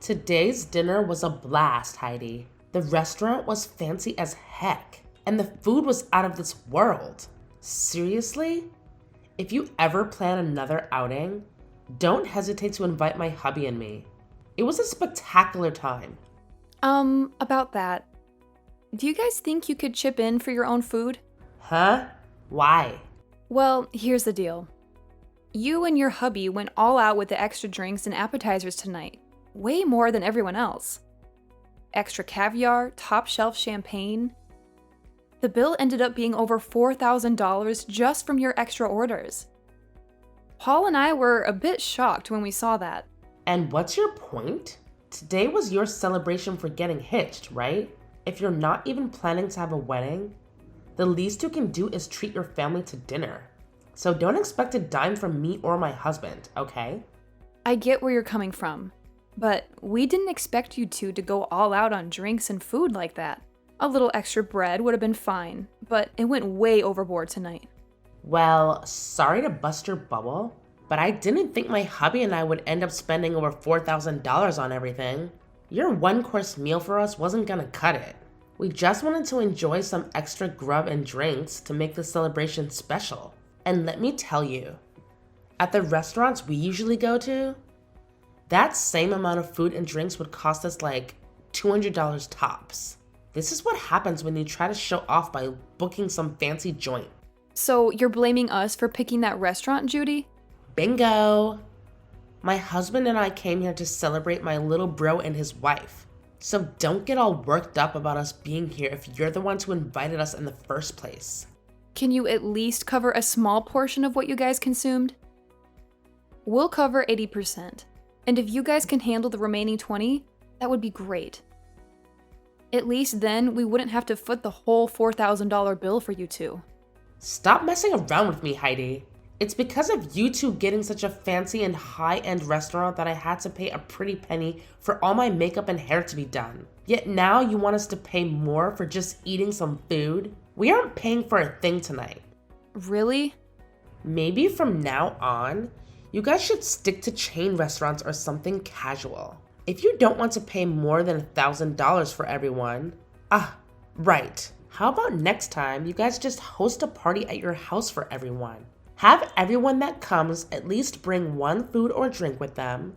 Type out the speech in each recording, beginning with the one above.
Today's dinner was a blast, Heidi. The restaurant was fancy as heck, and the food was out of this world. Seriously? If you ever plan another outing, don't hesitate to invite my hubby and me. It was a spectacular time. About that. Do you guys think you could chip in for your own food? Huh? Why? Well, here's the deal. You and your hubby went all out with the extra drinks and appetizers tonight. Way more than everyone else. Extra caviar, top shelf champagne. The bill ended up being over $4,000 just from your extra orders. Paul and I were a bit shocked when we saw that. And what's your point? Today was your celebration for getting hitched, right? If you're not even planning to have a wedding, the least you can do is treat your family to dinner. So don't expect a dime from me or my husband, okay? I get where you're coming from, but we didn't expect you two to go all out on drinks and food like that. A little extra bread would have been fine, but it went way overboard tonight. Well, sorry to bust your bubble, but I didn't think my hubby and I would end up spending over $4,000 on everything. Your one-course meal for us wasn't gonna cut it. We just wanted to enjoy some extra grub and drinks to make the celebration special. And let me tell you, at the restaurants we usually go to, that same amount of food and drinks would cost us like $200 tops. This is what happens when you try to show off by booking some fancy joint. So you're blaming us for picking that restaurant, Judy? Bingo! My husband and I came here to celebrate my little bro and his wife. So don't get all worked up about us being here if you're the ones who invited us in the first place. Can you at least cover a small portion of what you guys consumed? We'll cover 80%, and if you guys can handle the remaining 20, that would be great. At least then we wouldn't have to foot the whole $4,000 bill for you two. Stop messing around with me, Heidi. It's because of you two getting such a fancy and high-end restaurant that I had to pay a pretty penny for all my makeup and hair to be done. Yet now you want us to pay more for just eating some food? We aren't paying for a thing tonight. Really? Maybe from now on, you guys should stick to chain restaurants or something casual. If you don't want to pay more than $1,000 for everyone, right. How about next time you guys just host a party at your house for everyone? Have everyone that comes at least bring one food or drink with them,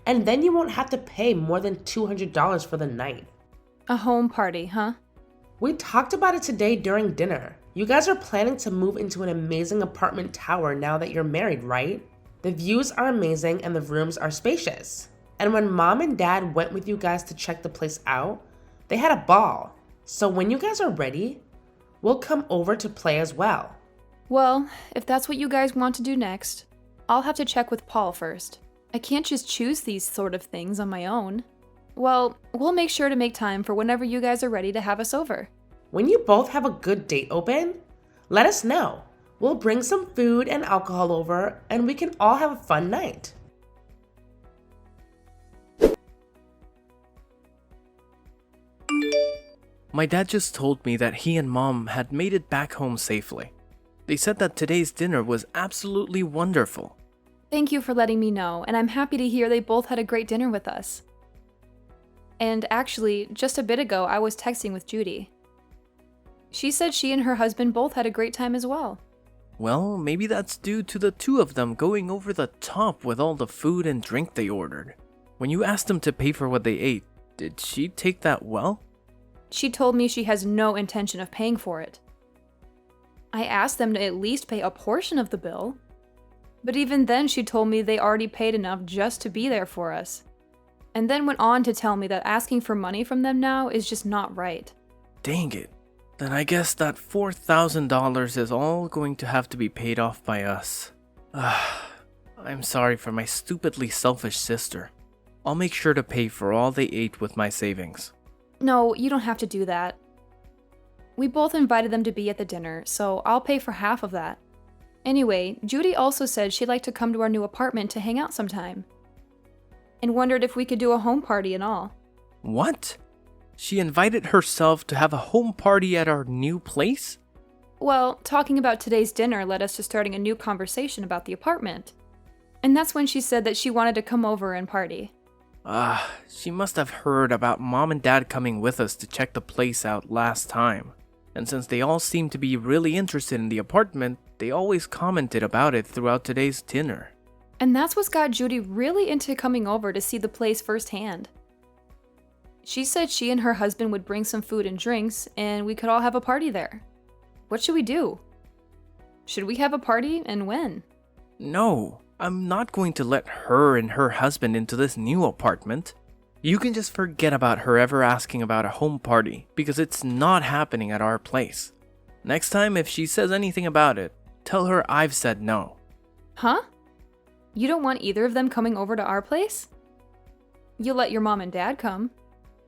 and then you won't have to pay more than $200 for the night. A home party, huh? We talked about it today during dinner. You guys are planning to move into an amazing apartment tower now that you're married, right? The views are amazing and the rooms are spacious. And when mom and dad went with you guys to check the place out, they had a ball. So when you guys are ready, we'll come over to play as well. Well, if that's what you guys want to do next, I'll have to check with Paul first. I can't just choose these sort of things on my own. Well, we'll make sure to make time for whenever you guys are ready to have us over. When you both have a good date open, let us know. We'll bring some food and alcohol over and we can all have a fun night. My dad just told me that he and mom had made it back home safely. They said that today's dinner was absolutely wonderful. Thank you for letting me know, and I'm happy to hear they both had a great dinner with us. And actually, just a bit ago, I was texting with Judy. She said she and her husband both had a great time as well. Well, maybe that's due to the two of them going over the top with all the food and drink they ordered. When you asked them to pay for what they ate, did she take that well? She told me she has no intention of paying for it. I asked them to at least pay a portion of the bill, but even then she told me they already paid enough just to be there for us. And then went on to tell me that asking for money from them now is just not right. Dang it. Then I guess that $4,000 is all going to have to be paid off by us. I'm sorry for my stupidly selfish sister. I'll make sure to pay for all they ate with my savings. No, you don't have to do that. We both invited them to be at the dinner, so I'll pay for half of that. Anyway, Judy also said she'd like to come to our new apartment to hang out sometime. And wondered if we could do a home party and all. What? She invited herself to have a home party at our new place? Well, talking about today's dinner led us to starting a new conversation about the apartment. And that's when she said that she wanted to come over and party. She must have heard about Mom and Dad coming with us to check the place out last time. And since they all seem to be really interested in the apartment, they always commented about it throughout today's dinner. And that's what's got Judy really into coming over to see the place firsthand. She said she and her husband would bring some food and drinks, and we could all have a party there. What should we do? Should we have a party, and when? No, I'm not going to let her and her husband into this new apartment. You can just forget about her ever asking about a home party, because it's not happening at our place. Next time, if she says anything about it, tell her I've said no. Huh? You don't want either of them coming over to our place? You'll let your mom and dad come.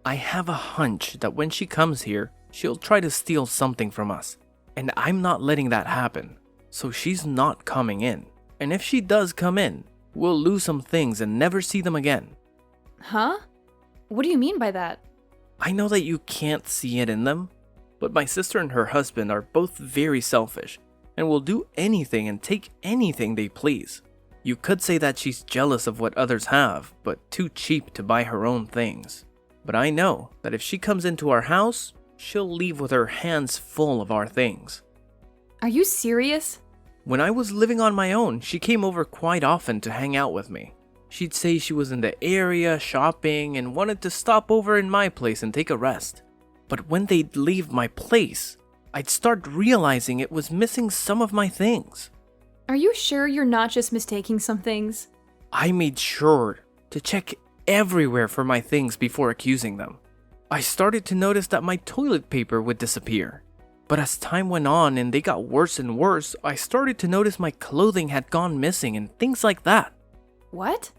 I have a hunch that when she comes here, she'll try to steal something from us. And I'm not letting that happen. So she's not coming in. And if she does come in, we'll lose some things and never see them again. Huh? What do you mean by that? I know that you can't see it in them, but my sister and her husband are both very selfish and will do anything and take anything they please. You could say that she's jealous of what others have, but too cheap to buy her own things. But I know that if she comes into our house, she'll leave with her hands full of our things. Are you serious? When I was living on my own, she came over quite often to hang out with me. She'd say she was in the area shopping and wanted to stop over in my place and take a rest. But when they'd leave my place, I'd start realizing it was missing some of my things. Are you sure you're not just mistaking some things? I made sure to check everywhere for my things before accusing them. I started to notice that my toilet paper would disappear. But as time went on and they got worse and worse, I started to notice my clothing had gone missing and things like that. What?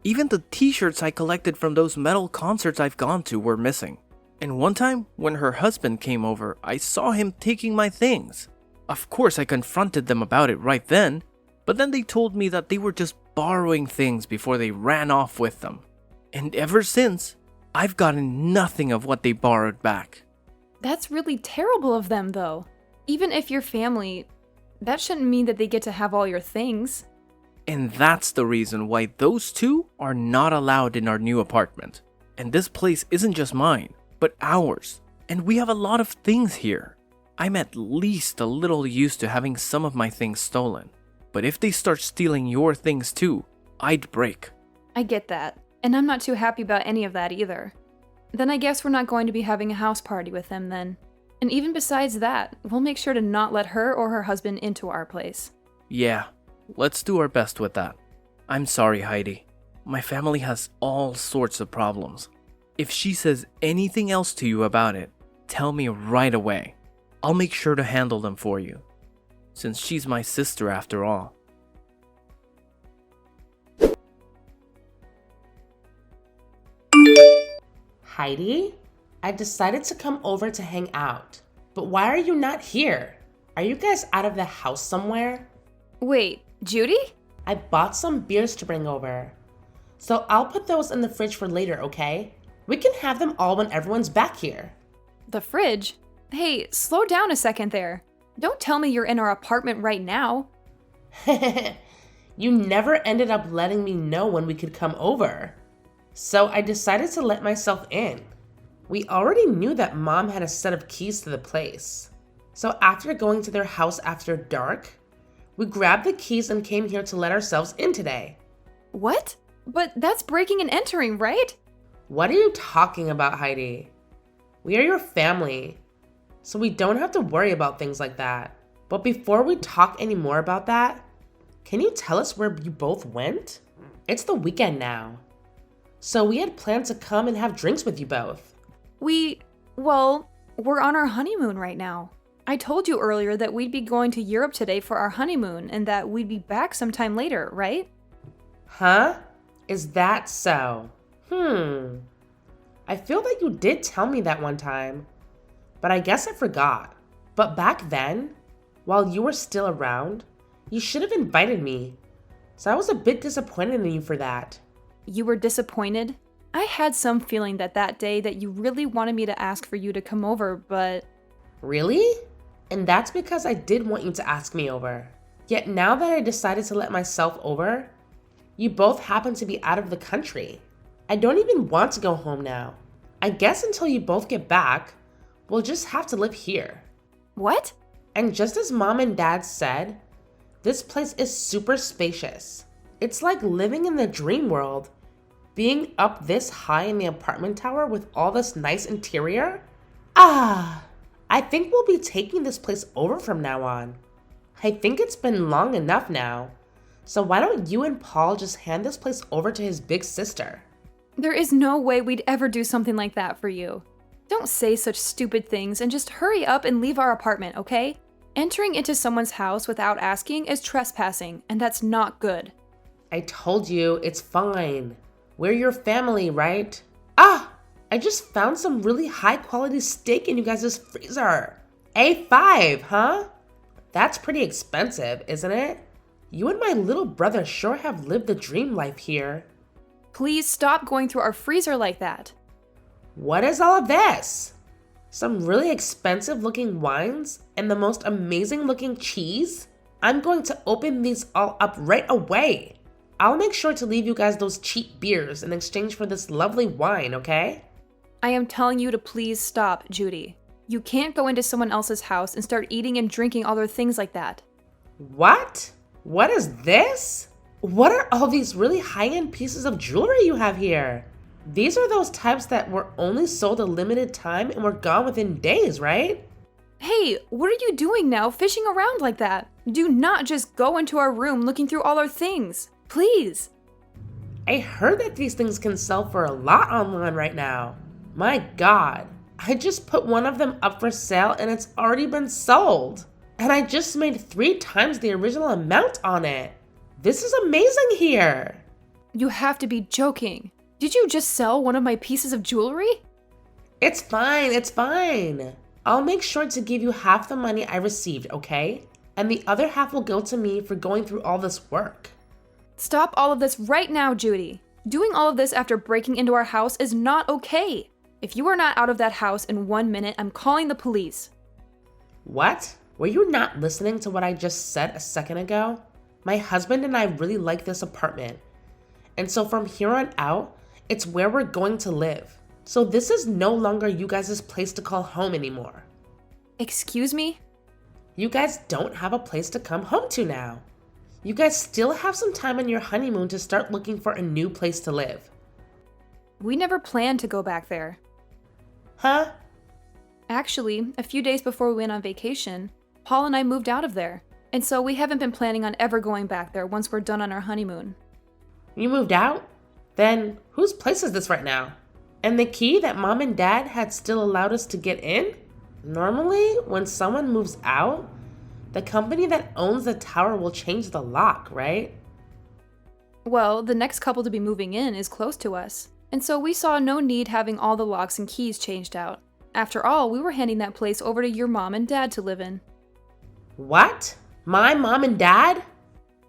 Even the t-shirts I collected from those metal concerts I've gone to were missing. And one time, when her husband came over, I saw him taking my things. Of course, I confronted them about it right then, but then they told me that they were just borrowing things before they ran off with them. And ever since, I've gotten nothing of what they borrowed back. That's really terrible of them, though. Even if you're family, that shouldn't mean that they get to have all your things. And that's the reason why those two are not allowed in our new apartment. And this place isn't just mine, but ours. And we have a lot of things here. I'm at least a little used to having some of my things stolen. But if they start stealing your things too, I'd break. I get that, and I'm not too happy about any of that either. Then I guess we're not going to be having a house party with them then. And even besides that, we'll make sure to not let her or her husband into our place. Yeah, let's do our best with that. I'm sorry, Heidi. My family has all sorts of problems. If she says anything else to you about it, tell me right away. I'll make sure to handle them for you, since she's my sister after all. Heidi, I decided to come over to hang out. But why are you not here? Are you guys out of the house somewhere? Wait, Judy? I bought some beers to bring over. So I'll put those in the fridge for later, okay? We can have them all when everyone's back here. The fridge? Hey, slow down a second there. Don't tell me you're in our apartment right now. You never ended up letting me know when we could come over. So I decided to let myself in. We already knew that Mom had a set of keys to the place. So after going to their house after dark, we grabbed the keys and came here to let ourselves in today. What? But that's breaking and entering, right? What are you talking about, Heidi? We are your family, so we don't have to worry about things like that. But before we talk any more about that, can you tell us where you both went? It's the weekend now. So we had planned to come and have drinks with you both. We're on our honeymoon right now. I told you earlier that we'd be going to Europe today for our honeymoon and that we'd be back sometime later, right? Huh? Is that so? I feel that you did tell me that one time, but I guess I forgot. But back then, while you were still around, you should have invited me. So I was a bit disappointed in you for that. You were disappointed? I had some feeling that day that you really wanted me to ask for you to come over, but... Really? And that's because I did want you to ask me over. Yet now that I decided to let myself over, you both happen to be out of the country. I don't even want to go home now. I guess until you both get back, we'll just have to live here. What? And just as Mom and Dad said, this place is super spacious. It's like living in the dream world. Being up this high in the apartment tower with all this nice interior? I think we'll be taking this place over from now on. I think it's been long enough now. So why don't you and Paul just hand this place over to his big sister? There is no way we'd ever do something like that for you. Don't say such stupid things and just hurry up and leave our apartment, okay? Entering into someone's house without asking is trespassing, and that's not good. I told you, it's fine. We're your family, right? I just found some really high quality steak in you guys' freezer. A5, huh? That's pretty expensive, isn't it? You and my little brother sure have lived the dream life here. Please stop going through our freezer like that. What is all of this? Some really expensive looking wines and the most amazing looking cheese? I'm going to open these all up right away. I'll make sure to leave you guys those cheap beers in exchange for this lovely wine, okay? I am telling you to please stop, Judy. You can't go into someone else's house and start eating and drinking all their things like that. What? What is this? What are all these really high-end pieces of jewelry you have here? These are those types that were only sold a limited time and were gone within days, right? Hey, what are you doing now, fishing around like that? Do not just go into our room looking through all our things. Please. I heard that these things can sell for a lot online right now. My God, I just put one of them up for sale and it's already been sold. And I just made 3 times the original amount on it. This is amazing here. You have to be joking. Did you just sell one of my pieces of jewelry? It's fine, it's fine. I'll make sure to give you half the money I received, okay? And the other half will go to me for going through all this work. Stop all of this right now, Judy. Doing all of this after breaking into our house is not okay. If you are not out of that house in 1 minute, I'm calling the police. What? Were you not listening to what I just said a second ago? My husband and I really like this apartment. And so from here on out, it's where we're going to live. So this is no longer you guys' place to call home anymore. Excuse me? You guys don't have a place to come home to now. You guys still have some time on your honeymoon to start looking for a new place to live. We never planned to go back there. Huh? Actually, a few days before we went on vacation, Paul and I moved out of there. And so we haven't been planning on ever going back there once we're done on our honeymoon. You moved out? Then whose place is this right now? And the key that Mom and Dad had still allowed us to get in? Normally, when someone moves out, the company that owns the tower will change the lock, right? Well, the next couple to be moving in is close to us. And so we saw no need having all the locks and keys changed out. After all, we were handing that place over to your mom and dad to live in. What? My mom and dad?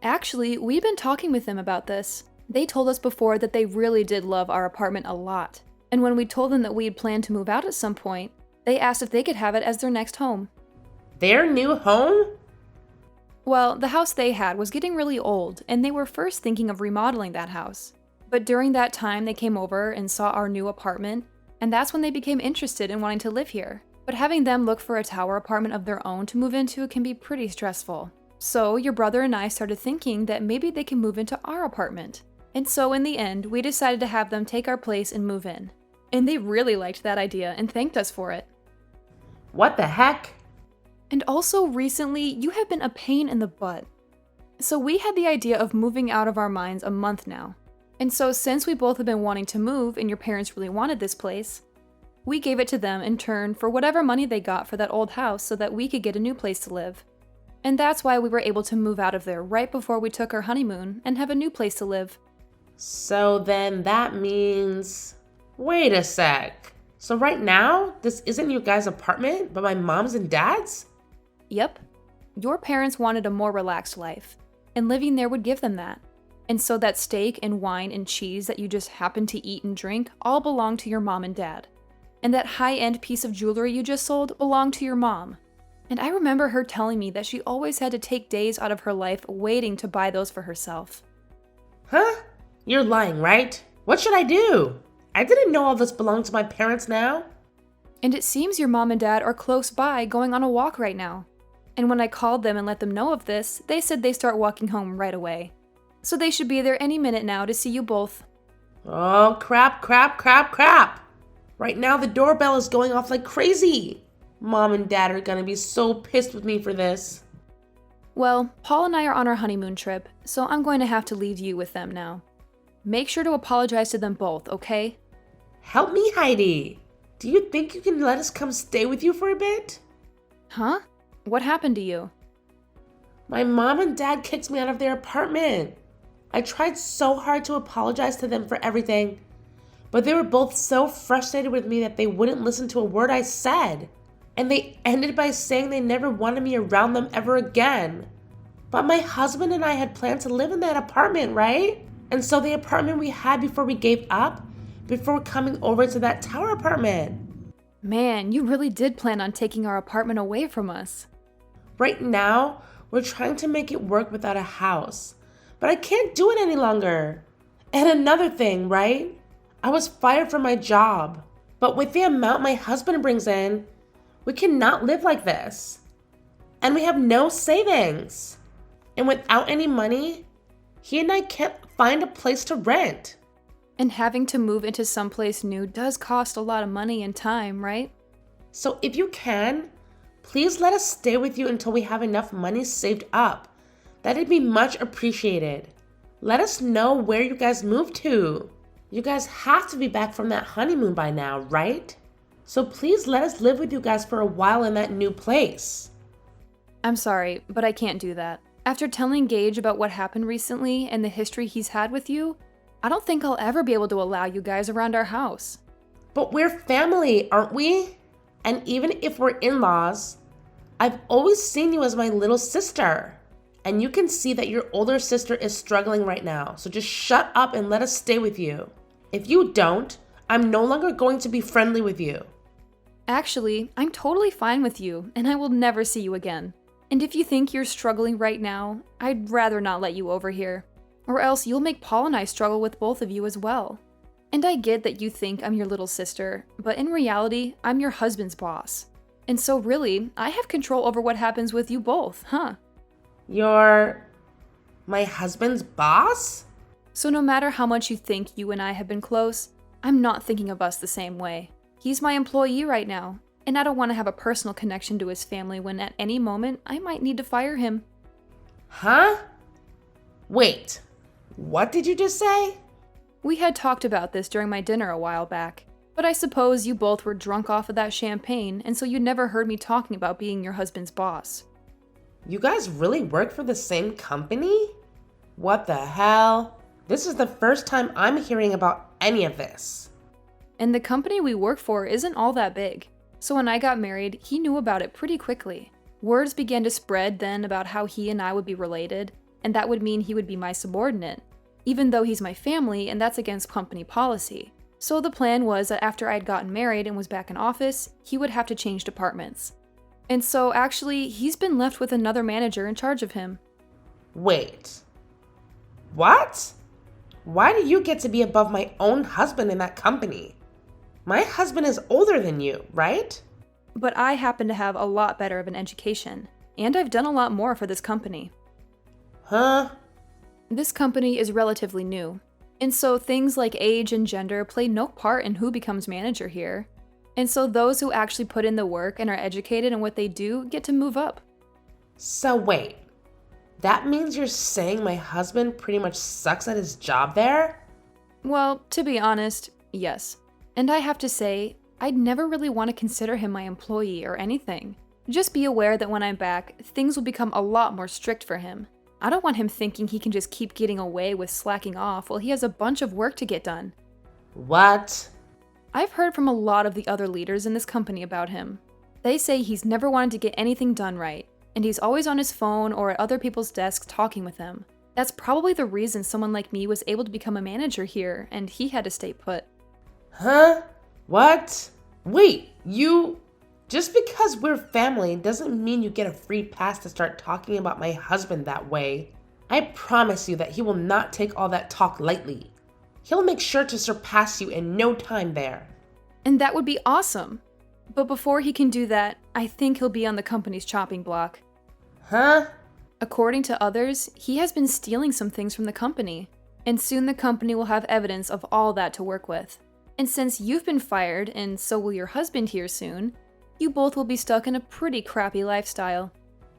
Actually, we've been talking with them about this. They told us before that they really did love our apartment a lot. And when we told them that we had planned to move out at some point, they asked if they could have it as their next home. Their new home? Well, the house they had was getting really old, and they were first thinking of remodeling that house. But during that time, they came over and saw our new apartment, and that's when they became interested in wanting to live here. But having them look for a tower apartment of their own to move into can be pretty stressful. So your brother and I started thinking that maybe they can move into our apartment. And so in the end, we decided to have them take our place and move in. And they really liked that idea and thanked us for it. What the heck? And also recently, you have been a pain in the butt. So we had the idea of moving out of our minds a month now. And so since we both have been wanting to move and your parents really wanted this place, we gave it to them in turn for whatever money they got for that old house so that we could get a new place to live. And that's why we were able to move out of there right before we took our honeymoon and have a new place to live. So then that means... Wait a sec. So right now, this isn't your guys' apartment, but my mom's and dad's? Yep. Your parents wanted a more relaxed life, and living there would give them that. And so that steak and wine and cheese that you just happened to eat and drink all belong to your mom and dad. And that high-end piece of jewelry you just sold belonged to your mom. And I remember her telling me that she always had to take days out of her life waiting to buy those for herself. Huh? You're lying, right? What should I do? I didn't know all this belonged to my parents now. And it seems your mom and dad are close by going on a walk right now. And when I called them and let them know of this, they said they start walking home right away. So they should be there any minute now to see you both. Oh, crap. Right now the doorbell is going off like crazy. Mom and Dad are gonna be so pissed with me for this. Well, Paul and I are on our honeymoon trip, so I'm going to have to leave you with them now. Make sure to apologize to them both, okay? Help me, Heidi. Do you think you can let us come stay with you for a bit? Huh? What happened to you? My mom and dad kicked me out of their apartment. I tried so hard to apologize to them for everything, but they were both so frustrated with me that they wouldn't listen to a word I said. And they ended by saying they never wanted me around them ever again. But my husband and I had planned to live in that apartment, right? And so the apartment we had before we gave up, before coming over to that tower apartment. Man, you really did plan on taking our apartment away from us. Right now, we're trying to make it work without a house. But I can't do it any longer. And another thing, right? I was fired from my job. But with the amount my husband brings in, we cannot live like this. And we have no savings. And without any money, he and I can't find a place to rent. And having to move into someplace new does cost a lot of money and time, right? So if you can, please let us stay with you until we have enough money saved up. That'd be much appreciated. Let us know where you guys moved to. You guys have to be back from that honeymoon by now, right? So please let us live with you guys for a while in that new place. I'm sorry, but I can't do that. After telling Gage about what happened recently and the history he's had with you, I don't think I'll ever be able to allow you guys around our house. But we're family, aren't we? And even if we're in-laws, I've always seen you as my little sister. And you can see that your older sister is struggling right now. So just shut up and let us stay with you. If you don't, I'm no longer going to be friendly with you. Actually, I'm totally fine with you, and I will never see you again. And if you think you're struggling right now, I'd rather not let you over here. Or else you'll make Paul and I struggle with both of you as well. And I get that you think I'm your little sister, but in reality, I'm your husband's boss. And so really, I have control over what happens with you both, huh? You're my husband's boss? So no matter how much you think you and I have been close, I'm not thinking of us the same way. He's my employee right now, and I don't want to have a personal connection to his family when at any moment I might need to fire him. Huh? Wait, what did you just say? We had talked about this during my dinner a while back, but I suppose you both were drunk off of that champagne, and so you never heard me talking about being your husband's boss. You guys really work for the same company? What the hell? This is the first time I'm hearing about any of this. And the company we work for isn't all that big. So when I got married, he knew about it pretty quickly. Words began to spread then about how he and I would be related, and that would mean he would be my subordinate, even though he's my family and that's against company policy. So the plan was that after I'd gotten married and was back in office, he would have to change departments. And so actually, he's been left with another manager in charge of him. Wait. What? Why do you get to be above my own husband in that company? My husband is older than you, right? But I happen to have a lot better of an education, and I've done a lot more for this company. Huh? This company is relatively new, and so things like age and gender play no part in who becomes manager here. And so those who actually put in the work and are educated in what they do get to move up. So wait, that means you're saying my husband pretty much sucks at his job there? Well, to be honest, yes. And I have to say, I'd never really want to consider him my employee or anything. Just be aware that when I'm back, things will become a lot more strict for him. I don't want him thinking he can just keep getting away with slacking off while he has a bunch of work to get done. What? I've heard from a lot of the other leaders in this company about him. They say he's never wanted to get anything done right, and he's always on his phone or at other people's desks talking with them. That's probably the reason someone like me was able to become a manager here, and he had to stay put. Huh? What? Wait, just because we're family doesn't mean you get a free pass to start talking about my husband that way. I promise you that he will not take all that talk lightly. He'll make sure to surpass you in no time there. And that would be awesome. But before he can do that, I think he'll be on the company's chopping block. Huh? According to others, he has been stealing some things from the company, and soon the company will have evidence of all that to work with. And since you've been fired, and so will your husband here soon, you both will be stuck in a pretty crappy lifestyle.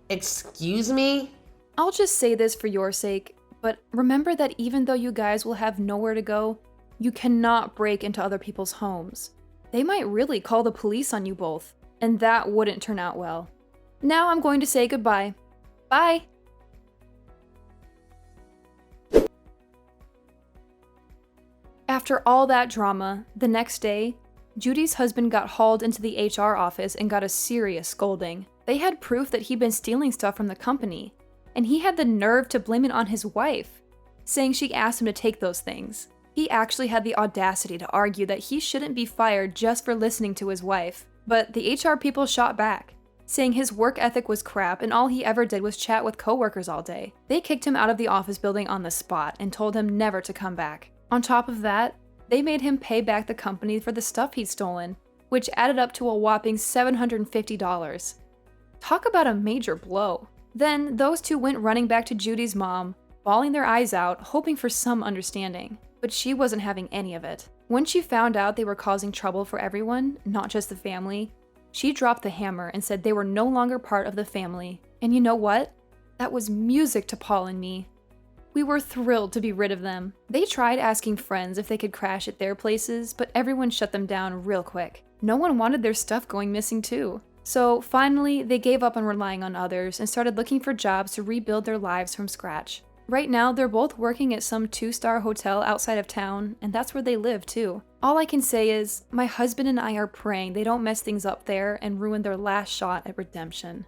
Excuse me? I'll just say this for your sake, but remember that even though you guys will have nowhere to go, you cannot break into other people's homes. They might really call the police on you both, and that wouldn't turn out well. Now I'm going to say goodbye. Bye! After all that drama, the next day, Judy's husband got hauled into the HR office and got a serious scolding. They had proof that he'd been stealing stuff from the company, and he had the nerve to blame it on his wife, saying she asked him to take those things. He actually had the audacity to argue that he shouldn't be fired just for listening to his wife, but the HR people shot back, saying his work ethic was crap and all he ever did was chat with coworkers all day. They kicked him out of the office building on the spot and told him never to come back. On top of that, they made him pay back the company for the stuff he'd stolen, which added up to a whopping $750. Talk about a major blow. Then those two went running back to Judy's mom, bawling their eyes out, hoping for some understanding. But she wasn't having any of it. When she found out they were causing trouble for everyone, not just the family, she dropped the hammer and said they were no longer part of the family. And you know what? That was music to Paul and me. We were thrilled to be rid of them. They tried asking friends if they could crash at their places, but everyone shut them down real quick. No one wanted their stuff going missing too. So finally, they gave up on relying on others and started looking for jobs to rebuild their lives from scratch. Right now, they're both working at some 2-star hotel outside of town, and that's where they live too. All I can say is, my husband and I are praying they don't mess things up there and ruin their last shot at redemption.